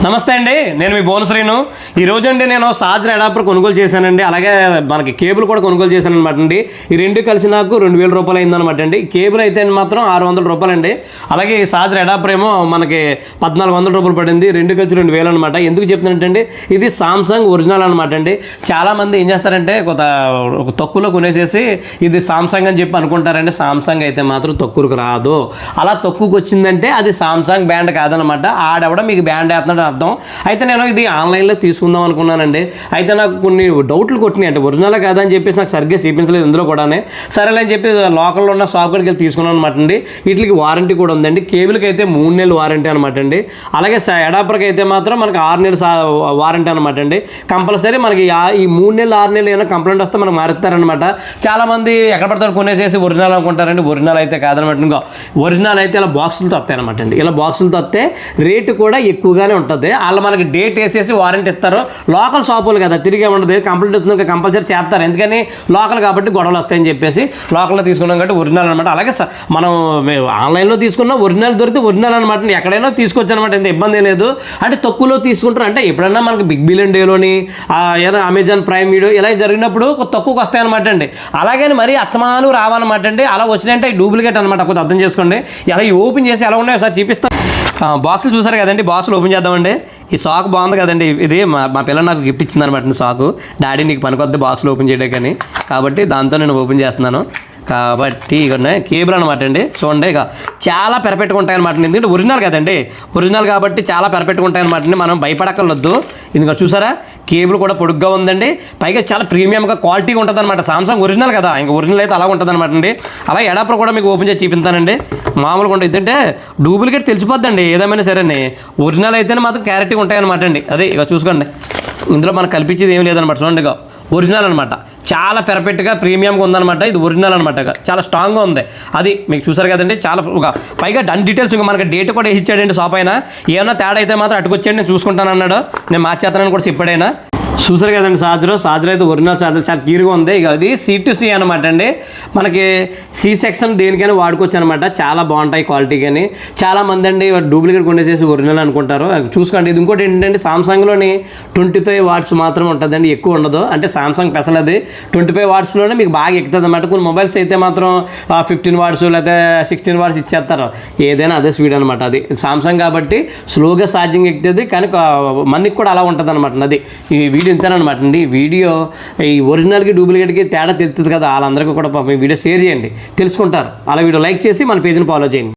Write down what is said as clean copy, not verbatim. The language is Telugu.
నమస్తే అండి, నేను మీ బోనశ్రీను. ఈరోజు అండి నేను సాజర్ అడాప్టర్ కొనుగోలు చేశానండి. అలాగే మనకి కేబుల్ కూడా కొనుగోలు చేశాను అనమాట అండి. ఈ రెండు కలిసి నాకు 2000 రూపాయలు అయిందనమాట అండి. కేబుల్ అయితే మాత్రం 600 రూపాయలు అండి. అలాగే ఈ సాజర్ అడాప్టర్ ఏమో మనకి 1400 రూపాయలు పడింది. రెండు కలిసి 2000 అనమాట. ఎందుకు చెప్తున్నట్టండి, ఇది సామ్సంగ్ ఒరిజినల్ అనమాట అండి. చాలామంది ఏం చేస్తారంటే ఒక తక్కువలో కొనేసేసి ఇది సామ్సంగ్ అని చెప్పి అనుకుంటారండి. సామ్సంగ్ అయితే మాత్రం తక్కువకు రాదు. అలా తక్కువకి వచ్చిందంటే అది సామ్సంగ్ బ్రాండ్ కాదనమాట. ఆడెవడ మీకు బ్రాండ్ వేస్తున్నాడు అర్థం. అయితే నేను ఇది ఆన్లైన్లో తీసుకుందాం అనుకున్నానండి. అయితే నాకు కొన్ని డౌట్లు కొట్టినాయి. అంటే ఒరిజినల్ కాదని చెప్పేసి నాకు సరిగ్గా చూపించలేదు ఇందులో కూడానే. సరేలే అని చెప్పి లోకల్లో ఉన్న షాప్ కాడికి వెళ్ళి తీసుకున్నాను అనమాట అండి. వీటికి వారంటీ కూడా ఉందండి. కేబుల్కి అయితే 3 నెలలు వారంటీ అనమాట అండి. అలాగే అడాప్టర్కి అయితే మాత్రం మనకి 6 నెలలు వారంటీ అనమాట అండి. కంపల్సరీ మనకి ఈ 3 నెలలు 6 నెలలు ఏమైనా కంప్లైంట్ వస్తే మనకు మారుస్తారనమాట. చాలామంది ఎక్కడ పడతారు కొనేసేసి ఒరిజినల్ అనుకుంటారండి. ఒరిజినల్ అయితే కాదనమాట. ఇంకా ఒరిజినల్ అయితే ఇలా బాక్సులతో వస్తాయి అనమాట అండి. ఇలా బాక్సులతో వస్తే రేటు కూడా ఎక్కువగానే ఉంటుంది. వాళ్ళు మనకి డేట్ వేసేసి వారంటీ ఇస్తారు. లోకల్ షాపులు కదా, తిరిగే ఉండదు. కంప్లీట్ వస్తుంది కంపల్సరీ చేస్తారు. ఎందుకని లోకల్ కాబట్టి గొడవలు వస్తాయని చెప్పేసి లోకల్లో తీసుకున్నాం కాబట్టి ఒరిజినల్ అనమాట. అలాగే మనం ఆన్లైన్లో తీసుకున్నా ఒరిజినల్ దొరికితే ఒరిజినల్ అనమాట. ఎక్కడైనా తీసుకోవచ్చు అనమాట. ఎంత ఇబ్బంది లేదు. అంటే తక్కువలో తీసుకుంటారు. అంటే ఎప్పుడన్నా మనకి బిగ్ బిలియన్ డేలోని ఏదైనా అమెజాన్ ప్రైమ్ వీడియో ఇలా జరిగినప్పుడు తక్కువకి వస్తాయి అనమాట అండి. అలాగని మరీ అత్తమాను రావన్నమాట అండి. అలా వచ్చినాయంటే డూప్లికేట్ అనమాట. కొద్దిగా అర్థం చేసుకోండి. ఇలా ఓపెన్ చేసి ఎలా ఉన్నాయో సార్ చూపిస్తాను. బాక్సులు చూసారు కదండి. బాక్సులు ఓపెన్ చేద్దామండి. ఈ సాక్ బాగుంది కదండి. ఇది మా పిల్ల నాకు గిఫ్ట్ ఇచ్చింది అనమాట. సాకు డాడీ నీకు పనికొద్ది బాక్సులు ఓపెన్ చేయడానికి, కాబట్టి దాంతో నేను ఓపెన్ చేస్తున్నాను. కాబట్టి ఇక కేబుల్ అనమాట అండి. చూడండి, ఇక చాలా పెర్ఫెక్ట్గా ఉంటాయి అనమాట. ఎందుకంటే ఒరిజినల్ కదండి. ఒరిజినల్ కాబట్టి చాలా పెర్ఫెక్ట్గా ఉంటాయి అనమాట అండి. మనం భయపడక్కర్లొద్దు. ఎందుకంటే చూసారా, కేబుల్ కూడా పొడుగ్గా ఉందండి. పైగా చాలా ప్రీమియంగా క్వాలిటీగా ఉంటుంది అనమాట. సామ్సంగ్ ఒరిజినల్ కదా, ఇంకా ఒరిజినల్ అయితే అలా ఉంటుంది అనమాట అండి. అలా అడాప్టర్ కూడా మీకు ఓపెన్ చేసి చూపిస్తానండి. మామూలుగా ఉంటుంది. ఎందుకంటే డూప్లికేట్ తెలిసిపోద్దండి ఏదేమైనా సరే. ఒరిజినల్ అయితేనే మాత్రం క్లారిటీగా ఉంటాయన్నమాట అండి. అదే ఇక చూసుకోండి, ఇందులో మనకు కల్పించేది ఏం లేదనమాట. చూడండి, ఇక ఒరిజినల్ అనమాట. చాలా పెర్ఫెక్ట్గా ప్రీమియంగా ఉందన్నమాట. ఇది ఒరిజినల్ అనమాట. చాలా స్ట్రాంగ్గా ఉంది. అది మీకు చూసారు కదండి. చాలా పైగా అన్ని డీటెయిల్స్ ఇంకా మనకి డేట్ కూడా ఇచ్చాడండి షాప్ అయినా. ఏమన్నా తేడా అయితే మాత్రం అటుకొచ్చాడు, నేను చూసుకుంటాను అన్నాడు. నేను మార్చేస్తానని కూడా చెప్పాడైనా. చూసారు కదండి సాజర్ అయితే ఒరిజినల్ సాజర్ చాలా క్లియర్గా ఉంది. ఇక అది C2C అనమాట అండి. మనకి సి సెక్షన్ దేనికైనా వాడుకోవచ్చు అనమాట. చాలా బాగుంటాయి క్వాలిటీ. కానీ చాలామంది అండి డూప్లికేట్ కొనేసేసి ఒరిజినల్ అనుకుంటారు. చూసుకోండి. ఇది ఇంకోటి ఏంటంటే సామ్సంగ్లోని 25 వాట్స్ మాత్రం ఉంటుందండి, ఎక్కువ ఉండదు. అంటే సామ్సంగ్ స్పెషల్ అది. 25 వాట్స్లోనే మీకు బాగా ఎక్కుతుంది అనమాట. కొన్ని మొబైల్స్ అయితే మాత్రం 15 వాట్స్ లేదా 16 వాట్స్ ఇచ్చేస్తారు. ఏదైనా అదే స్పీడ్ అనమాట. అది సామ్సంగ్ కాబట్టి స్లోగా ఛార్జింగ్ ఎక్కుతుంది. కానీ మనకి కూడా అలా ఉంటుంది అనమాట. అది ఈ వీడియో ఇంతేనమాట అండి. వీడియో ఈ ఒరిజినల్కి డూప్లికేట్కి తేడా తెలుస్తుంది కదా, వాళ్ళందరికీ కూడా ఈ వీడియో షేర్ చేయండి, తెలుసుకుంటారు. అలా వీడియో లైక్ చేసి మన పేజ్ని ఫాలో చేయండి.